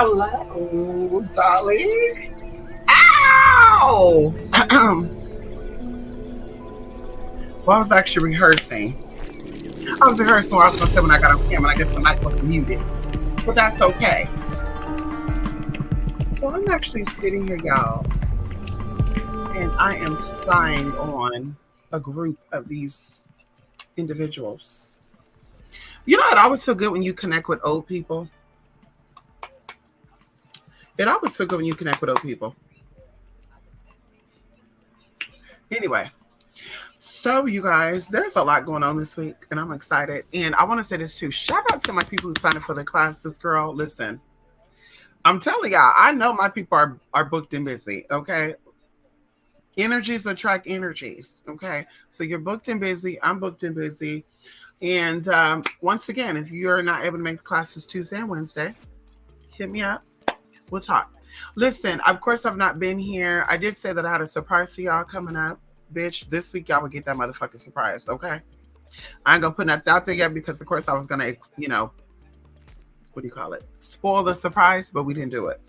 Hello, darling. Ow! Well, I was actually rehearsing. I was rehearsing what I was going to say when I got on camera. I guess the mic wasn't muted, but that's okay. So I'm actually sitting here, y'all, and I am spying on a group of these individuals. You know, it always feel good when you connect with old people. It always feel good when you connect with old people. Anyway, so you guys, there's a lot going on this week, and I'm excited. And I want to say this too. Shout out to my people who signed up for the classes, girl. Listen, I'm telling y'all, I know my people are booked and busy. Okay, energies attract energies. Okay, so you're booked and busy. I'm booked and busy. And once again, if you're not able to make the classes Tuesday and Wednesday, hit me up. We'll talk. Listen, of course, I've not been here. I did say that I had a surprise for y'all coming up. Bitch, this week y'all will get that motherfucking surprise, okay? I ain't gonna put nothing out there yet because, of course, I was gonna, what do you call it? Spoil the surprise, but we didn't do it.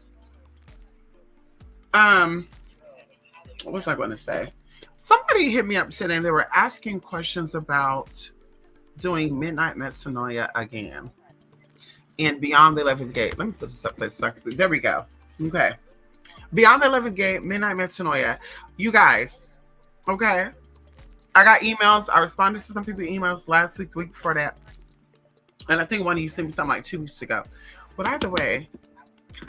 What was I gonna say? Somebody hit me up today and they were asking questions about doing Midnight Metanoia again and Beyond the 11th Gate. Let me put this up there. There we go. Okay. Beyond the 11th Gate, Midnight Metanoia. You guys, okay? I got emails. I responded to some people's emails last week, the week before that. And I think one of you sent me something like 2 weeks ago. But either way,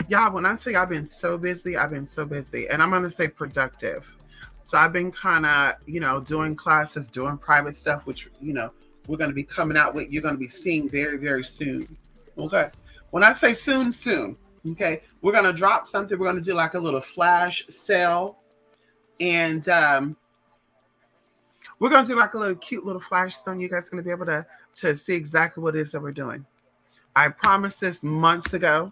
y'all, when I tell you I've been so busy, I've been so busy. And I'm going to say productive. So I've been kind of, doing classes, doing private stuff, which, we're going to be coming out with. You're going to be seeing very, very soon. Okay? When I say soon, soon. Okay? We're going to drop something. We're going to do like a little flash sale. And we're going to do like a little cute little flash sale. You guys are going to be able to see exactly what it is that we're doing. I promised this months ago.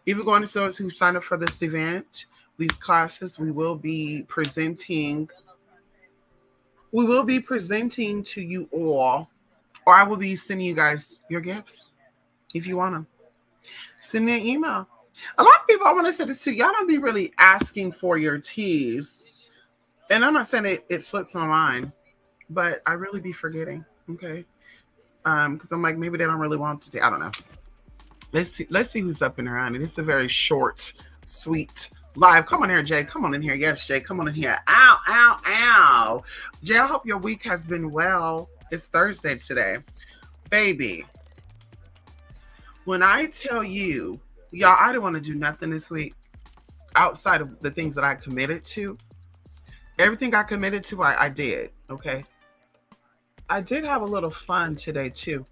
Even going to those who signed up for this event, these classes, we will be presenting to you all, or I will be sending you guys your gifts if you want them. Send me an email. A lot of people, I want to say this too, y'all don't be really asking for your teas. And I'm not saying it slips my mind, but I really be forgetting, okay? Because I'm like, maybe they don't really want to. I don't know. Let's see who's up in there, honey. It's a very short, sweet live. Come on here, Jay. Come on in here. Yes, Jay. Come on in here. Ow, ow, ow. Jay, I hope your week has been well. It's Thursday today. Baby, when I tell you, y'all, I didn't want to do nothing this week outside of the things that I committed to. Everything I committed to, I did, okay? I did have a little fun today, too.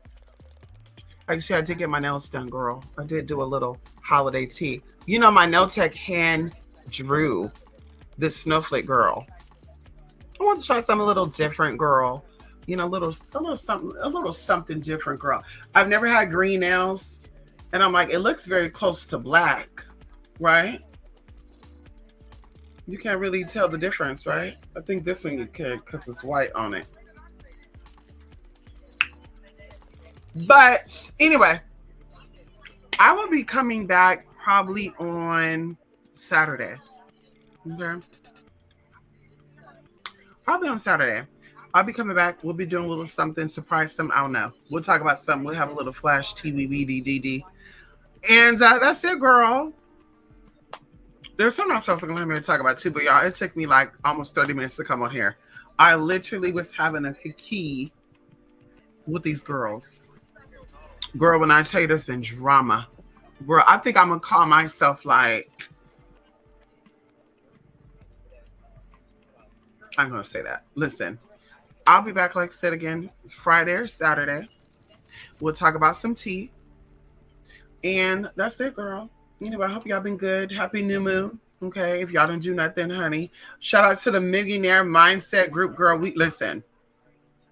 Actually, I did get my nails done, girl. I did do a little holiday tea. You know, my nail tech hand drew this snowflake girl. I want to try something a little different, girl. You know, a little something different, girl. I've never had green nails, and I'm like, it looks very close to black, right? You can't really tell the difference, right? I think this one you can because it's white on it. But anyway, I will be coming back probably on Saturday. Okay. Probably on Saturday. I'll be coming back. We'll be doing a little something, surprise something. I don't know. We'll talk about something. We'll have a little flash TVBDDD. And that's it, girl. There's something else I was going to have me to talk about too, but y'all, it took me like almost 30 minutes to come on here. I literally was having a kiki with these girls. Girl, when I tell you there's been drama, girl, I think I'm going to call myself like, I'm going to say that. Listen, I'll be back, like I said again, Friday or Saturday. We'll talk about some tea. And that's it, girl. Anyway, I hope y'all been good. Happy new moon. Okay, if y'all didn't do nothing, honey. Shout out to the Millionaire Mindset Group, girl. We listen.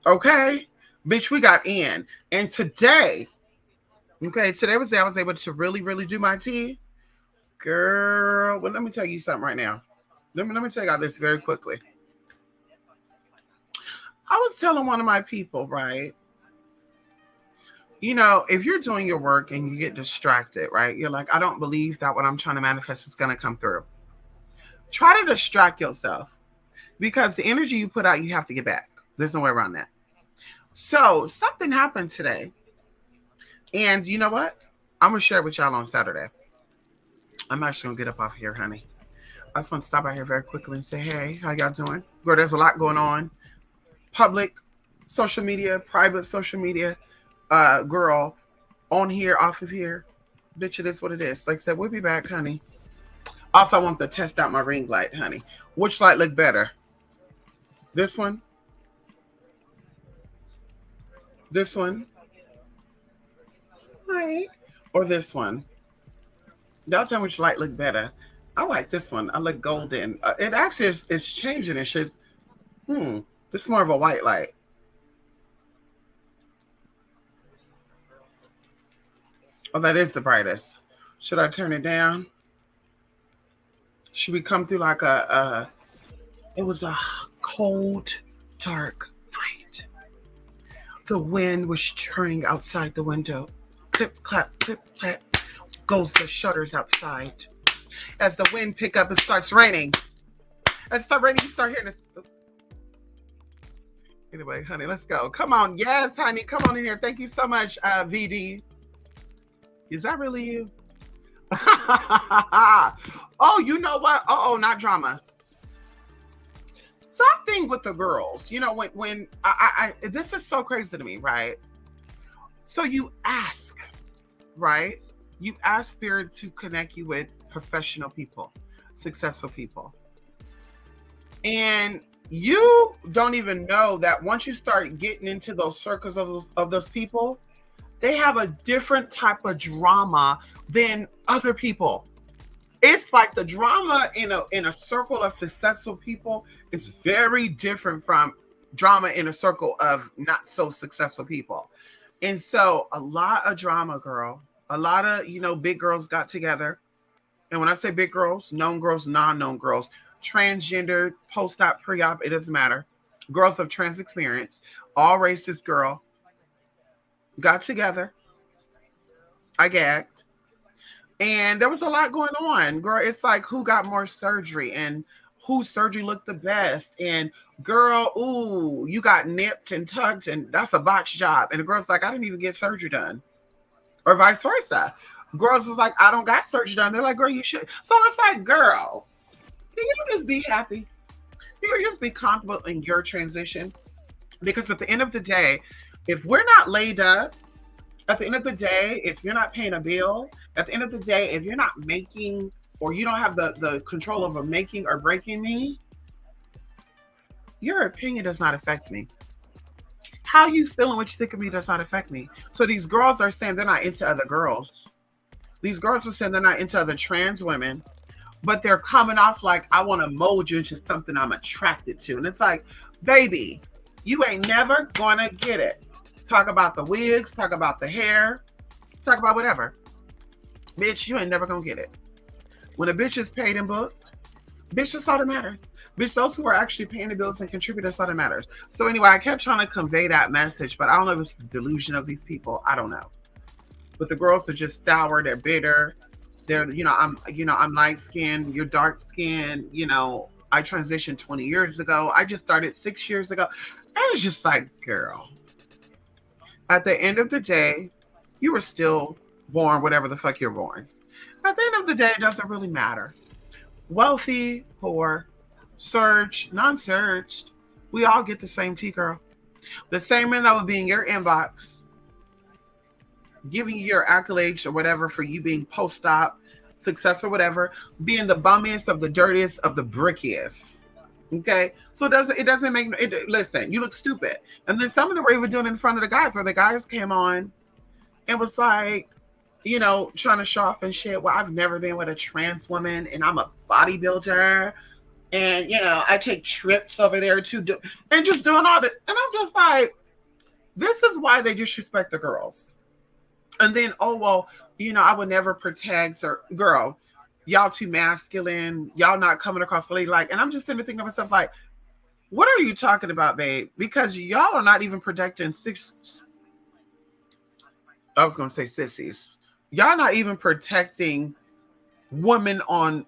Okay? Bitch, we got in. And today was the day I was able to really, really do my tea. Girl, well, let me tell you something right now. Let me tell you this very quickly. I was telling one of my people, right? if you're doing your work and you get distracted, right? You're like, I don't believe that what I'm trying to manifest is going to come through. Try to distract yourself because the energy you put out, you have to get back. There's no way around that. So something happened today. And you know what? I'm going to share it with y'all on Saturday. I'm actually going to get up off here, honey. I just want to stop out here very quickly and say, hey, how y'all doing? Girl, there's a lot going on. Public social media, private social media, girl, on here, off of here. Bitch, it is what it is. Like I said, we'll be back, honey. Also, I want to test out my ring light, honey. Which light look better? This one? This one? Right. Or this one? Y'all tell me which light look better. I like this one. I like golden. It actually is it's changing. It should. This is more of a white light. Oh, that is the brightest. Should I turn it down? Should we come through like it was a cold, dark night. The wind was churning outside the window. Clip, clap, goes the shutters outside. As the wind pick up, it starts raining. As it starts raining, you start hearing this. Anyway, honey, let's go. Come on. Yes, honey, come on in here. Thank you so much, VD. Is that really you? Oh, you know what? Oh, not drama. Something with the girls. When I this is so crazy to me, right? So you ask, right? You ask spirit to connect you with professional people, successful people. And you don't even know that once you start getting into those circles of those people, they have a different type of drama than other people. It's like the drama in a circle of successful people is very different from drama in a circle of not so successful people. And so a lot of drama, girl. A lot of, big girls got together. And when I say big girls, known girls, non-known girls, transgender, post-op, pre-op, it doesn't matter. Girls of trans experience, all races, girl, got together. I gagged. And there was a lot going on. Girl, it's like who got more surgery and whose surgery looked the best. And girl, ooh, you got nipped and tucked and that's a botch job. And the girl's like, I didn't even get surgery done. Or vice versa. Girls was like, I don't got surgery done. They're like, girl, you should. So it's like, girl, can you just be happy? You just be comfortable in your transition. Because at the end of the day, if we're not laid up, at the end of the day, if you're not paying a bill, at the end of the day, if you're not making or you don't have the control over making or breaking me, your opinion does not affect me. How you feeling, what you think of me does not affect me. So these girls are saying they're not into other girls. These girls are saying they're not into other trans women, but they're coming off like, I want to mold you into something I'm attracted to. And it's like, baby, you ain't never gonna get it. Talk about the wigs, talk about the hair, talk about whatever. Bitch, you ain't never gonna get it. When a bitch is paid and booked, bitch, that's all that matters. Bitch, those who are actually paying the bills and contributors, that's all that matters. So anyway, I kept trying to convey that message, but I don't know if it's the delusion of these people. I don't know. But the girls are just sour, they're bitter. They're, I'm light skinned, you're dark skinned, I transitioned 20 years ago. I just started 6 years ago. And it's just like, girl. At the end of the day, you were still born whatever the fuck you're born. At the end of the day, it doesn't really matter. Wealthy, poor, surged, non-surged, we all get the same tea, girl. The same man that would be in your inbox, giving you your accolades or whatever for you being post-op, success or whatever, being the bummiest of the dirtiest of the brickiest. Okay, so it doesn't make it. Listen, you look stupid. And then some of them were even doing it in front of the guys, where the guys came on and was like, trying to show off and shit. Well, I've never been with a trans woman, and I'm a bodybuilder, and I take trips over there to do, and just doing all that. And I'm just like, this is why they disrespect the girls. And then, oh well, I would never protect or girl. Y'all too masculine. Y'all not coming across the lady like. And I'm just sitting there thinking to myself like, what are you talking about, babe? Because y'all are not even protecting I was gonna say sissies. Y'all not even protecting women on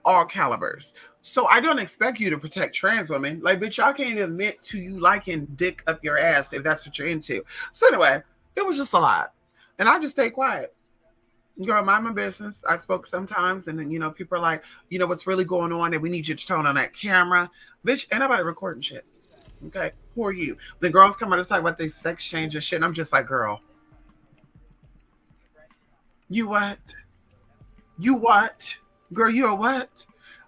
all calibers. So I don't expect you to protect trans women. Like, bitch, y'all can't admit to you liking dick up your ass if that's what you're into. So anyway, it was just a lot. And I just stayed quiet. Girl, mind my business. I spoke sometimes, and then, people are like, what's really going on, and we need you to turn on that camera. Bitch, ain't nobody recording shit. Okay? Who are you? The girls come out to talk about their sex change and shit, and I'm just like, girl, you what? You what? Girl, you a what?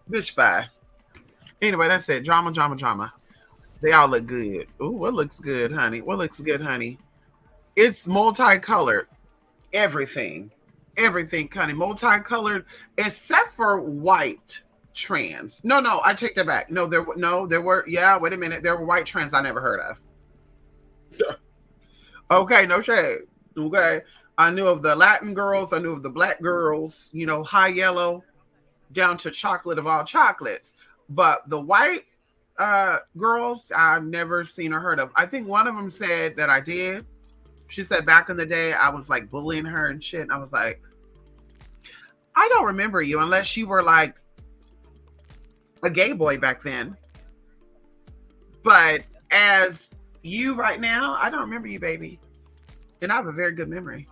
Bitch, bye. Anyway, that's it. Drama, drama, drama. They all look good. Ooh, what looks good, honey? What looks good, honey? It's multicolored. Everything. Everything, honey. Multicolored, except for white trans. No, I take that back. Yeah, wait a minute. There were white trans I never heard of. Okay, no shade. Okay. I knew of the Latin girls. I knew of the black girls, high yellow down to chocolate of all chocolates. But the white girls, I've never seen or heard of. I think one of them said that I did. She said back in the day, I was like bullying her and shit. And I was like, I don't remember you unless you were like a gay boy back then. But as you right now, I don't remember you, baby. And I have a very good memory.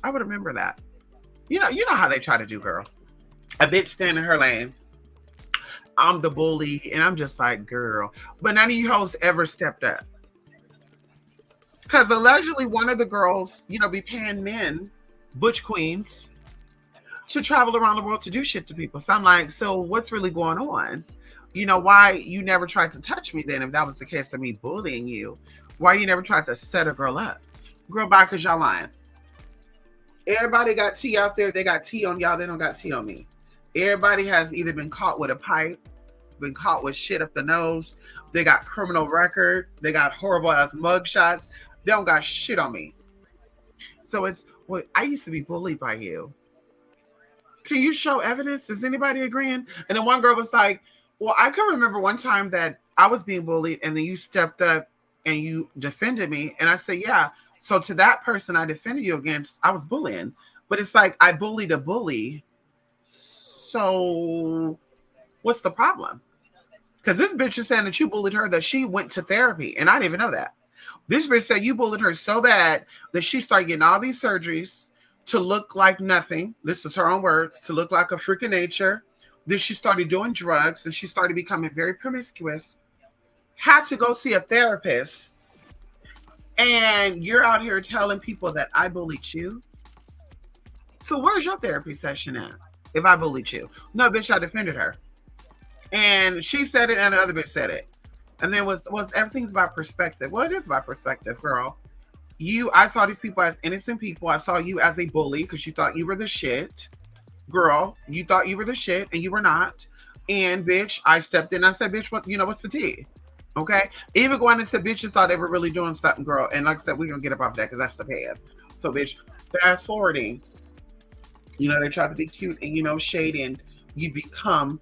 I would remember that. You know how they try to do, girl. A bitch stand in her lane. I'm the bully, and I'm just like, girl. But none of you hoes ever stepped up. Because allegedly one of the girls, be paying men, butch queens, to travel around the world to do shit to people. So I'm like, so what's really going on? Why you never tried to touch me then if that was the case of me bullying you? Why you never tried to set a girl up? Girl, bye, because y'all lying. Everybody got tea out there. They got tea on y'all. They don't got tea on me. Everybody has either been caught with a pipe, been caught with shit up the nose. They got criminal record. They got horrible ass mug shots. They don't got shit on me. So it's, well, I used to be bullied by you. Can you show evidence? Is anybody agreeing? And then one girl was like, well, I can remember one time that I was being bullied and then you stepped up and you defended me. And I said, yeah. So to that person I defended you against, I was bullying. But it's like, I bullied a bully. So what's the problem? Because this bitch is saying that you bullied her, that she went to therapy. And I didn't even know that. This bitch said you bullied her so bad that she started getting all these surgeries to look like nothing. This is her own words, to look like a freak of nature. Then she started doing drugs and she started becoming very promiscuous. Had to go see a therapist. And you're out here telling people that I bullied you. So where's your therapy session at? If I bullied you. No, bitch, I defended her. And she said it and the other bitch said it. And then was everything's about perspective. Well, it is about perspective, girl. I saw these people as innocent people. I saw you as a bully because you thought you were the shit. Girl, you thought you were the shit and you were not. And bitch, I stepped in and I said, bitch, what's the tea? Okay? Even going into bitches thought they were really doing something, girl. And like I said, we're going to get up off that because that's the past. So, bitch, fast forwarding. They try to be cute and, shady, and you become,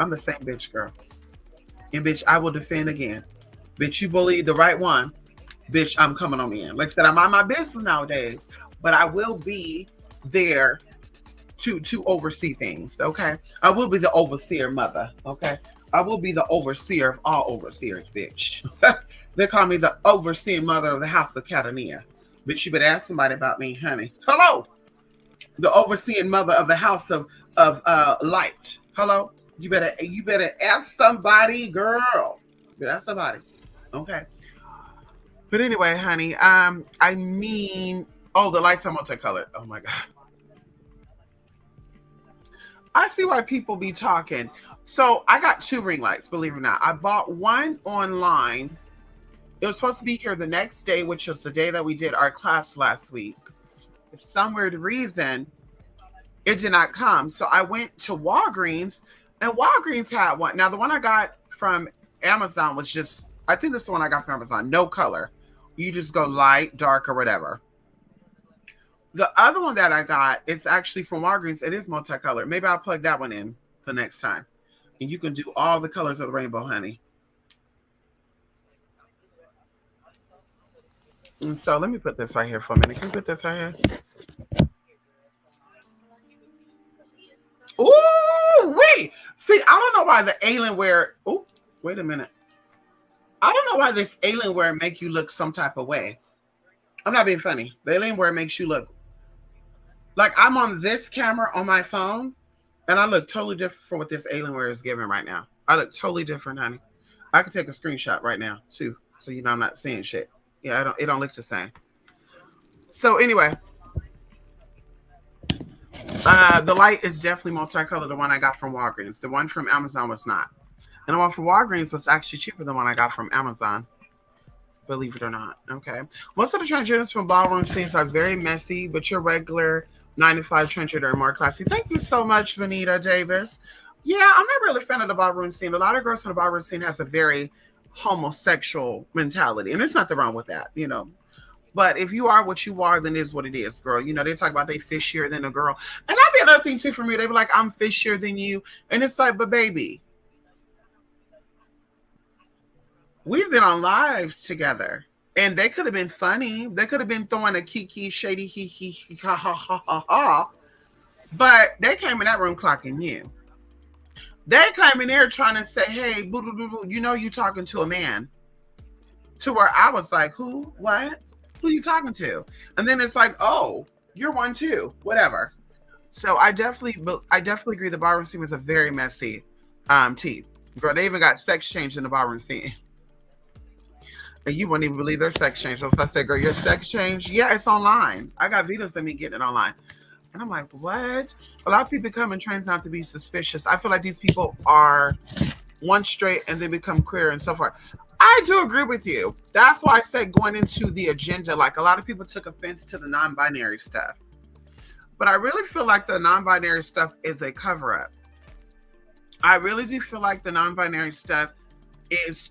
I'm the same bitch, girl. And bitch, I will defend again. Bitch, you bullied the right one. Bitch, I'm coming on in. Like I said, I'm on my business nowadays, but I will be there to oversee things, okay? I will be the overseer mother, okay? I will be the overseer of all overseers, bitch. They call me the overseeing mother of the house of Catania. Bitch, you better ask somebody about me, honey. Hello? The overseeing mother of the house of light. Hello? You better ask somebody, girl. You better ask somebody. Okay. But anyway, honey, I mean, the lights are multicolored. Oh my God. I see why people be talking. So I got 2 ring lights, believe it or not. I bought one online. It was supposed to be here the next day, which was the day that we did our class last week. For some weird reason, it did not come. So I went to Walgreens, and Walgreens had one. Now, the one I got from Amazon was just, I think this is the one I got from Amazon, no color. You just go light, dark, or whatever. The other one that I got, it's actually from Walgreens. It is multicolored. Maybe I'll plug that one in the next time. And you can do all the colors of the rainbow, honey. And so let me put this right here for a minute. Can you put this right here? Ooh, wait. See, I don't know why the Alienware. Oh, wait a minute. I don't know why this Alienware make you look some type of way. I'm not being funny. The Alienware makes you look like I'm on this camera on my phone, and I look totally different from what this Alienware is giving right now. I look totally different, honey. I can take a screenshot right now too, so you know I'm not seeing shit. Yeah, I don't. It don't look the same. So anyway, the light is definitely multicolored. The one I got from Walgreens. The one from Amazon was not. And the one from Walgreens was actually cheaper than the one I got from Amazon. Believe it or not. Okay. Most of the transgenders from ballroom scenes are very messy, but your regular 9 to 5 transgender are more classy. Thank you so much, Vanita Davis. Yeah, I'm not really a fan of the ballroom scene. A lot of girls in the ballroom scene has a very homosexual mentality. And there's nothing wrong with that, you know. But if you are what you are, then it is what it is, girl. You know, they talk about they fishier than a girl. And that'd be another thing too for me. They be like, I'm fishier than you. And it's like, but baby, we've been on lives together. And they could have been funny. They could have been throwing a kiki, shady, he, ha, ha, ha, ha, ha. But they came in that room clocking you. They came in there trying to say, hey, boo, boo, boo, boo, you know you talking to a man. To where I was like, who? What? Who you talking to? And then it's like, oh, you're one too. Whatever. So I definitely agree the ballroom scene was a very messy team. Girl, they even got sex change in the ballroom scene. And you wouldn't even believe their sex change. So I said, girl, your sex change? Yeah, it's online. I got videos of me getting it online. And I'm like, what? A lot of people come in trans out to be suspicious. I feel like these people are one straight and they become queer and so forth. I do agree with you. That's why I said going into the agenda, like a lot of people took offense to the non-binary stuff. But I really feel like the non-binary stuff is a cover-up. I really do feel like the non-binary stuff is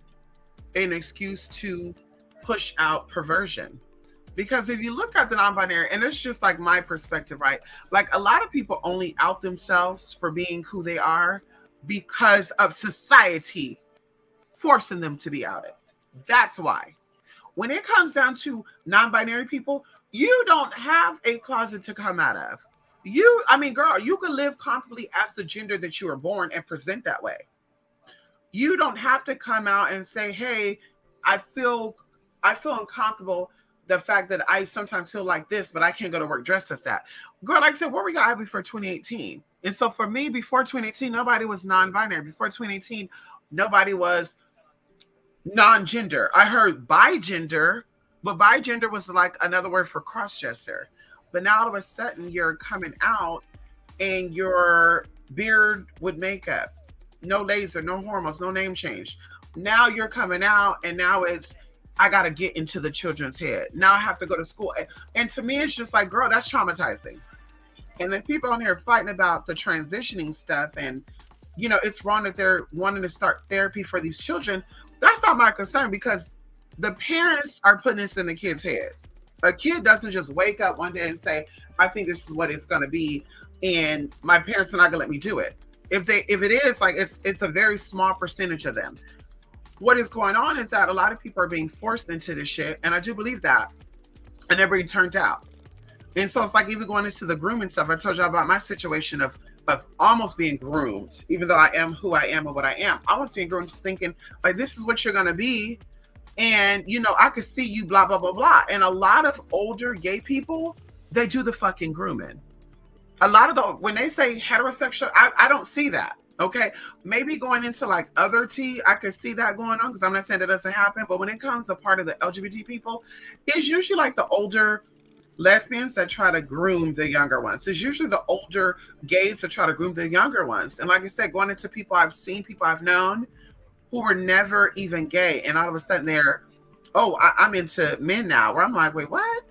an excuse to push out perversion. Because if you look at the non-binary, and it's just like my perspective, right? Like a lot of people only out themselves for being who they are because of society forcing them to be outed. That's why. When it comes down to non-binary people, you don't have a closet to come out of. Girl, you can live comfortably as the gender that you were born and present that way. You don't have to come out and say, hey, I feel uncomfortable the fact that I sometimes feel like this, but I can't go to work dressed as that. Girl, like I said, what we got before 2018? And so for me, before 2018, nobody was non-binary. Before 2018, nobody was non-gender. I heard bigender, but bigender was like another word for cross-dresser. But now all of a sudden you're coming out and your beard with makeup, no laser, no hormones, no name change. Now you're coming out and now it's, I got to get into the children's head. Now I have to go to school. And to me, it's just like, girl, that's traumatizing. And then people on here fighting about the transitioning stuff and, you know, it's wrong that they're wanting to start therapy for these children. That's not my concern because the parents are putting this in the kid's head. A kid doesn't just wake up one day and say, I think this is what it's going to be. And my parents are not going to let me do it. If it is, like, it's a very small percentage of them. What is going on is that a lot of people are being forced into this shit. And I do believe that. And they're being turned out. And so it's like even going into the grooming stuff. I told you about my situation of almost being groomed, even though I am who I am and what I am. I was being groomed thinking, like, this is what you're going to be. And, you know, I could see you, blah, blah, blah, blah. And a lot of older gay people, they do the fucking grooming. A lot of when they say heterosexual, I don't see that. Okay. Maybe going into like other T, I could see that going on because I'm not saying that doesn't happen. But when it comes to part of the LGBT people, it's usually like the older lesbians that try to groom the younger ones. It's usually the older gays that try to groom the younger ones. And like I said, going into people I've seen, people I've known who were never even gay. And all of a sudden they're, I'm into men now. Where I'm like, wait, what?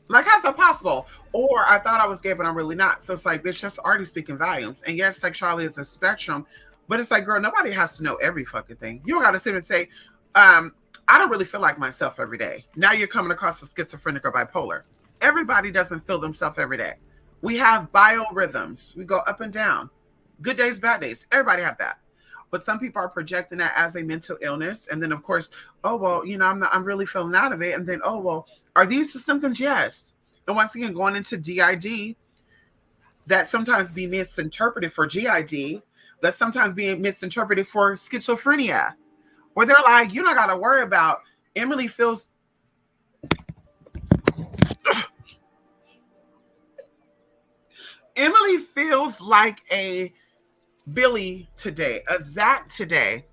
Like, how's that possible? Or I thought I was gay, but I'm really not. So it's like, it's just already speaking volumes. And yes, sexuality is a spectrum. But it's like, girl, nobody has to know every fucking thing. You don't got to sit and say, I don't really feel like myself every day. Now you're coming across as schizophrenic or bipolar. Everybody doesn't feel themselves every day. We have biorhythms. We go up and down. Good days, bad days. Everybody have that. but some people are projecting that as a mental illness. And then, of course, oh, well, I'm really feeling out of it. And then, oh, well, are these the symptoms? Yes. And once again, going into DID, that sometimes be misinterpreted for GID, that sometimes being misinterpreted for schizophrenia, where they're like, you don't got to worry about Emily feels. Emily feels like a Billy today, a Zach today,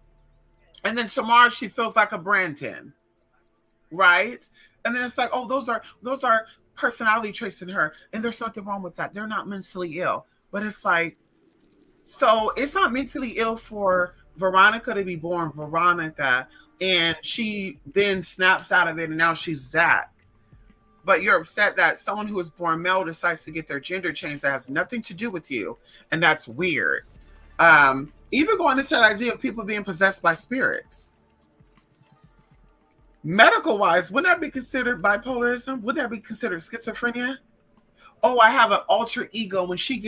and then tomorrow she feels like a Brandon, right? And then it's like, oh, those are personality traits in her, and there's nothing wrong with that. They're not mentally ill, but it's like, so it's not mentally ill for Veronica to be born Veronica, and she then snaps out of it, and now she's Zach. But you're upset that someone who was born male decides to get their gender changed that has nothing to do with you, and that's weird. Even going into that idea of people being possessed by spirits. Medical wise, wouldn't that be considered bipolarism? Would that be considered schizophrenia? Oh, I have an alter ego when she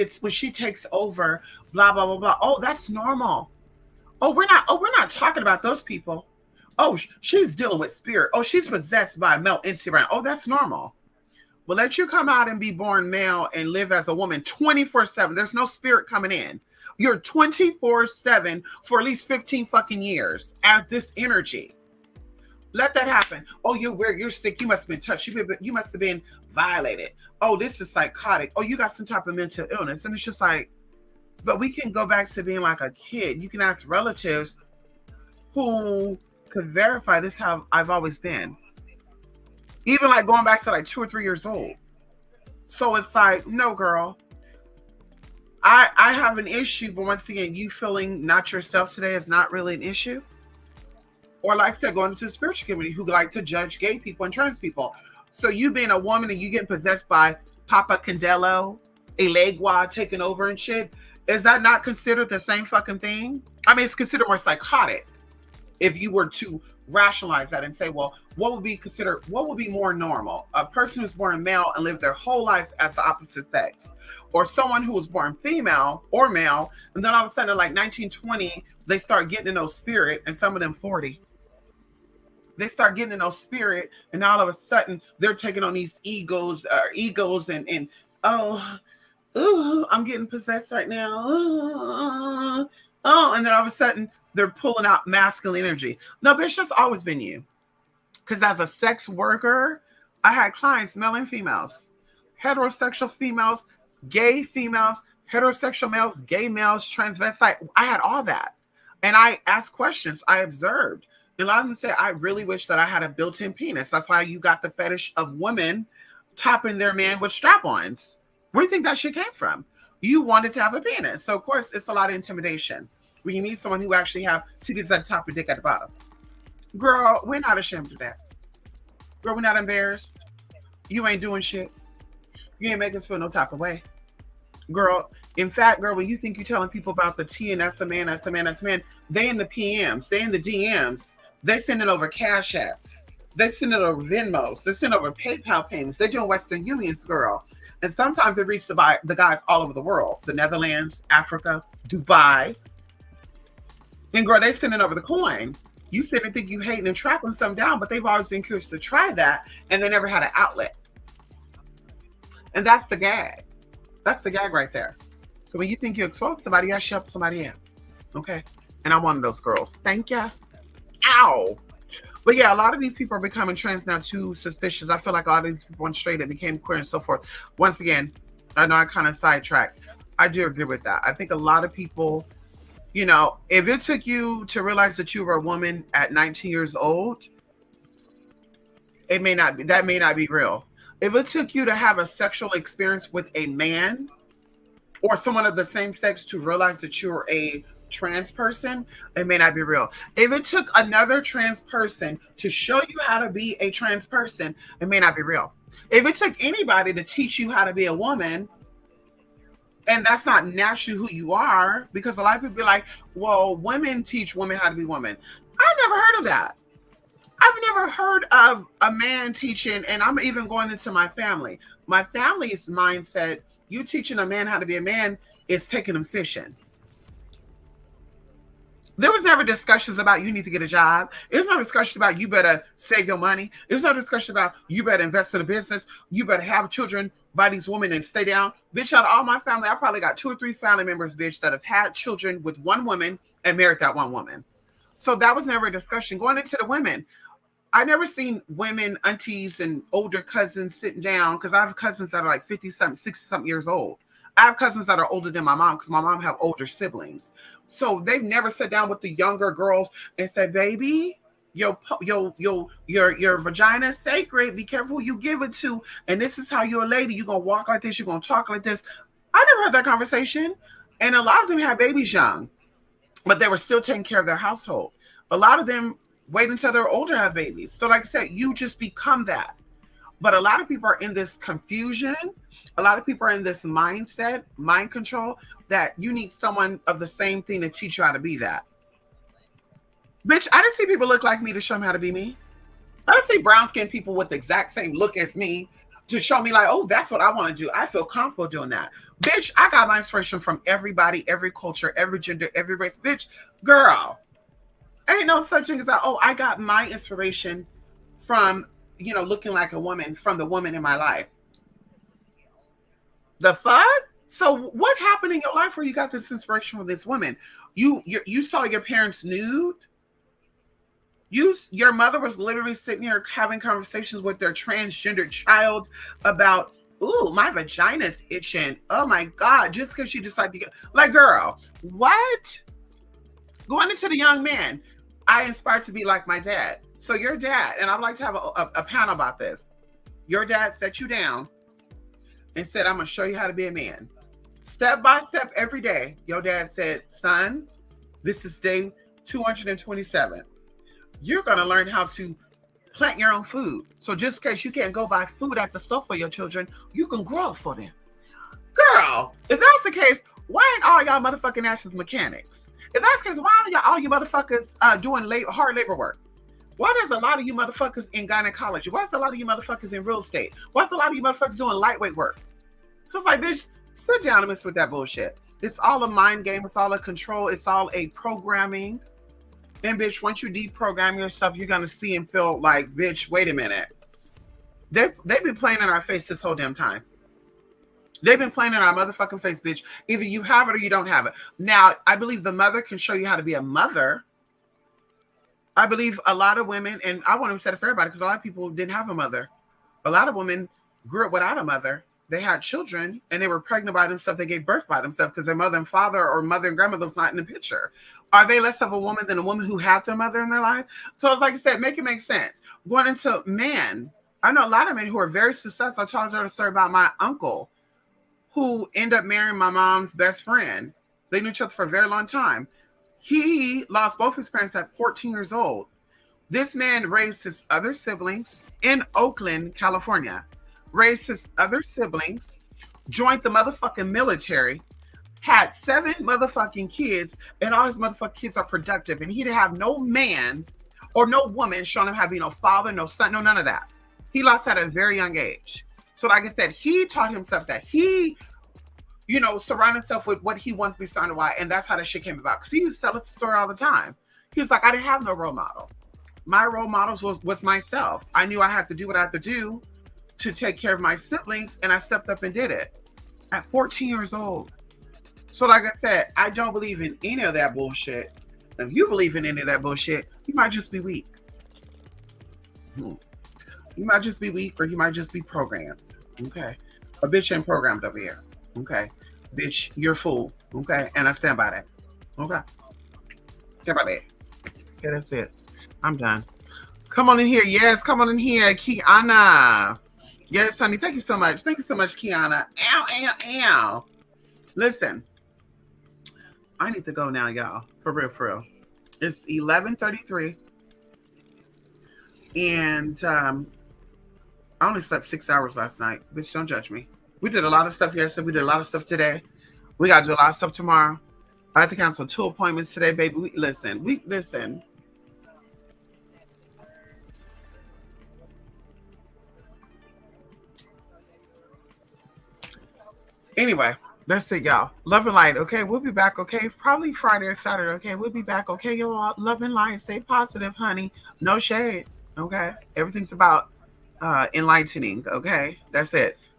takes over, blah, blah, blah, blah. Oh, that's normal. We're not talking about those people. Oh, she's dealing with spirit. Oh, she's possessed by a male entity. Oh, that's normal. Well, let you come out and be born male and live as a woman 24/7. There's no spirit coming in. You're 24/7 for at least 15 fucking years as this energy. Let that happen. Oh, you're weird. You're sick. You must have been touched. You must have been violated. Oh, this is psychotic. Oh, you got some type of mental illness. And it's just like, but we can go back to being like a kid. You can ask relatives who could verify this how I've always been. Even like going back to like 2 or 3 years old. So it's like, no, girl. I have an issue, but once again, you feeling not yourself today is not really an issue. Or like I said, going into the spiritual community who like to judge gay people and trans people. So you being a woman and you getting possessed by Papa Candelo, Elegua taking over and shit, is that not considered the same fucking thing? I mean, it's considered more psychotic if you were to rationalize that and say, well, what would be more normal? A person who's born male and lived their whole life as the opposite sex, or someone who was born female or male, and then all of a sudden, like 1920, they start getting in those spirit, and some of them 40. They start getting in those spirit, and all of a sudden, they're taking on these egos, and oh, ooh, I'm getting possessed right now. Oh, and then all of a sudden, they're pulling out masculine energy. No, bitch, that's always been you. Because as a sex worker, I had clients, male and females, heterosexual females, gay females, heterosexual males, gay males, transvestite. I had all that. And I asked questions. I observed. And a lot of them say, I really wish that I had a built-in penis. That's why you got the fetish of women topping their man with strap-ons. Where do you think that shit came from? You wanted to have a penis. So, of course, it's a lot of intimidation when you meet someone who actually have titties at the top and dick at the bottom. Girl, we're not ashamed of that. Girl, we're not embarrassed. You ain't doing shit. You ain't making us feel no type of way. Girl, in fact, girl, when you think you're telling people about the T and that's the man, they in the PMs, they in the DMs, they sending over Cash Apps, they sending over Venmos, they sending over PayPal payments, they're doing Western Unions, girl. And sometimes it reaches the guys all over the world, the Netherlands, Africa, Dubai. And girl, they sending over the coin. You sit and think you hating and trapping some down, but they've always been curious to try that, and they never had an outlet. And that's the gag. That's the gag right there. So when you think you expose somebody, you shove somebody in. Okay? And I'm one of those girls. Thank ya. Ow. But yeah, a lot of these people are becoming trans now too suspicious. I feel like a lot of these people went straight and became queer and so forth. Once again, I know I kind of sidetracked. I do agree with that. I think a lot of people, you know, if it took you to realize that you were a woman at 19 years old, that may not be real. If it took you to have a sexual experience with a man or someone of the same sex to realize that you're a trans person, it may not be real. If it took another trans person to show you how to be a trans person, it may not be real. If it took anybody to teach you how to be a woman, and that's not naturally who you are, because a lot of people be like, well, women teach women how to be women. I've never heard of that. I've never heard of a man teaching, and I'm even going into my family. My family's mindset, you teaching a man how to be a man is taking him fishing. There was never discussions about you need to get a job. There's no discussion about you better save your money. There's no discussion about you better invest in a business. You better have children by these women and stay down. Bitch, out of all my family, I probably got 2 or 3 family members, bitch, that have had children with one woman and married that one woman. So that was never a discussion. Going into the women, I never seen women, aunties, and older cousins sitting down because I have cousins that are like 50 something, 60 something years old. I have cousins that are older than my mom because my mom have older siblings. So they've never sat down with the younger girls and said, "Baby, your vagina is sacred. Be careful who you give it to. And this is how you're a lady. You're gonna walk like this. You're gonna talk like this." I never had that conversation. And a lot of them had babies young, but they were still taking care of their household. A lot of them wait until they're older to have babies. So, like I said, you just become that. But a lot of people are in this confusion. A lot of people are in this mindset, mind control, that you need someone of the same thing to teach you how to be that. Bitch, I didn't see people look like me to show me how to be me. I didn't see brown skinned people with the exact same look as me to show me like, oh, that's what I want to do. I feel comfortable doing that. Bitch, I got my inspiration from everybody, every culture, every gender, every race. Bitch, girl, ain't no such thing as that. Oh, I got my inspiration from, looking like a woman, from the woman in my life. The fuck? So what happened in your life where you got this inspiration from this woman? You saw your parents nude. Your mother was literally sitting here having conversations with their transgendered child about, ooh, my vagina's itching. Oh my God, just because she decided to get, like, girl, what? Going into the young man, I inspired to be like my dad. So your dad, and I'd like to have a panel about this. Your dad set you down and said, I'm going to show you how to be a man. Step by step every day, your dad said, son, this is day 227. You're going to learn how to plant your own food. So just in case you can't go buy food at the store for your children, you can grow it for them. Girl, if that's the case, why ain't all y'all motherfucking asses mechanics? If that's the case, why aren't all you motherfuckers doing hard labor work? Why there's a lot of you motherfuckers in gynecology? Why's a lot of you motherfuckers in real estate? Why's a lot of you motherfuckers doing lightweight work? So it's like, bitch, sit down and mess with that bullshit. It's all a mind game. It's all a control. It's all a programming. And bitch, once you deprogram yourself, you're gonna see and feel like, bitch, wait a minute. They've been playing in our face this whole damn time. They've been playing in our motherfucking face, bitch. Either you have it or you don't have it. Now, I believe the mother can show you how to be a mother. I believe a lot of women, and I want to say it for everybody because a lot of people didn't have a mother. A lot of women grew up without a mother. They had children and they were pregnant by themselves. They gave birth by themselves because their mother and father or mother and grandmother was not in the picture. Are they less of a woman than a woman who had their mother in their life? So it's like I said, make it make sense. Going into men, I know a lot of men who are very successful. I told you a story about my uncle who ended up marrying my mom's best friend. They knew each other for a very long time. He lost both his parents at 14 years old. This man raised his other siblings in Oakland, California. Raised his other siblings, joined the motherfucking military, had 7 motherfucking kids, and all his motherfucking kids are productive. And he didn't have no man or no woman showing him how to be no father, no son, no none of that. He lost that at a very young age. So like I said, he taught himself that he, surrounded himself with what he wants to be surrounded by. And that's how that shit came about. Because he used to tell us the story all the time. He was like, I didn't have no role model. My role models was myself. I knew I had to do what I had to do to take care of my siblings, and I stepped up and did it at 14 years old. So like I said, I don't believe in any of that bullshit. If you believe in any of that bullshit, you might just be weak. You might just be weak, or you might just be programmed. Okay. A bitch ain't programmed over here. Okay. Bitch, you're a fool. Okay. And I stand by that. Okay. Stand by that. Okay, that's it. I'm done. Come on in here. Yes, come on in here. Kiana. Yes, honey. Thank you so much. Thank you so much, Kiana. Ow, ow, ow. Listen, I need to go now, y'all. For real, for real. It's 11:33. And I only slept 6 hours last night. Bitch, don't judge me. We did a lot of stuff yesterday. We did a lot of stuff today. We got to do a lot of stuff tomorrow. I have to cancel 2 appointments today, baby. Listen. Anyway, That's it, y'all. Love and light. Okay, we'll be back. Okay, probably Friday or Saturday. Okay, we'll be back. Okay, y'all. Love and light. Stay positive, honey. No shade. Okay, everything's about enlightening. Okay, that's it.